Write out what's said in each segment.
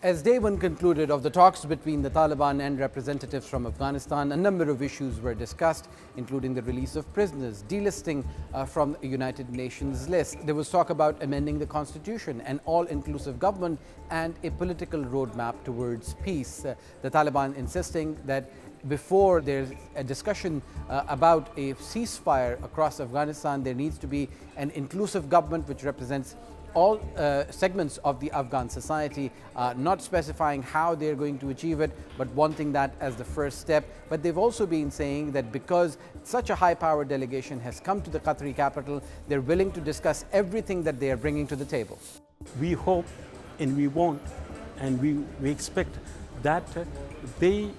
As day one concluded of the talks between the Taliban and representatives from Afghanistan, a number of issues were discussed, including the release of prisoners, delisting from the United Nations list. There was talk about amending the constitution, an all-inclusive government, and a political roadmap towards peace. The Taliban insisting that before there's a discussion about a ceasefire across Afghanistan, there needs to be an inclusive government which represents all segments of the Afghan society, not specifying how they're going to achieve it, but wanting that as the first step. But they've also been saying that because such a high-powered delegation has come to the Qatari capital, they're willing to discuss everything that they are bringing to the table. We hope and we want and we expect that they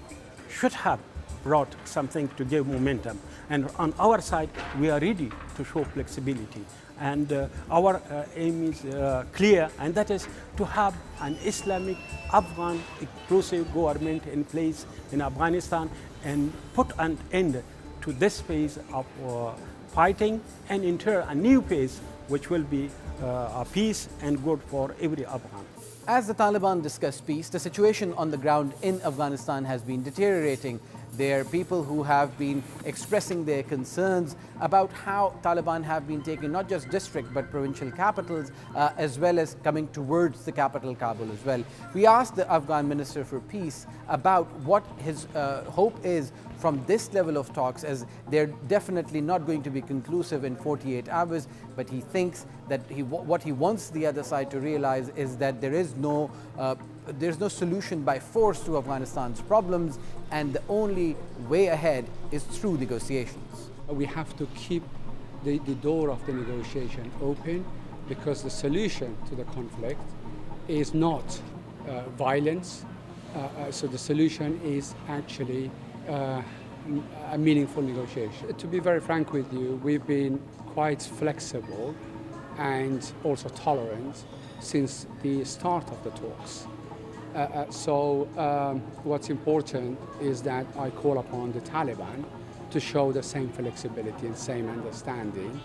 should have brought something to give momentum. And on our side, we are ready to show flexibility. And our aim is clear, and that is to have an Islamic Afghan inclusive government in place in Afghanistan and put an end to this phase of fighting and enter a new phase which will be a peace and good for every Afghan. As the Taliban discuss peace, the situation on the ground in Afghanistan has been deteriorating. There are people who have been expressing their concerns about how Taliban have been taking not just district but provincial capitals, as well as coming towards the capital Kabul as well. We asked the Afghan Minister for Peace about what his hope is from this level of talks, as they're definitely not going to be conclusive in 48 hours, but he thinks that what he wants the other side to realize is that there's no solution by force to Afghanistan's problems, and the only way ahead is through negotiations. We have to keep the door of the negotiation open, because the solution to the conflict is not violence. So the solution is actually a meaningful negotiation. To be very frank with you, we've been quite flexible and also tolerant since the start of the talks. So what's important is that I call upon the Taliban to show the same flexibility and same understanding,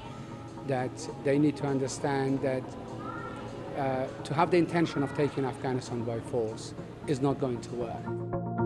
that they need to understand that to have the intention of taking Afghanistan by force is not going to work.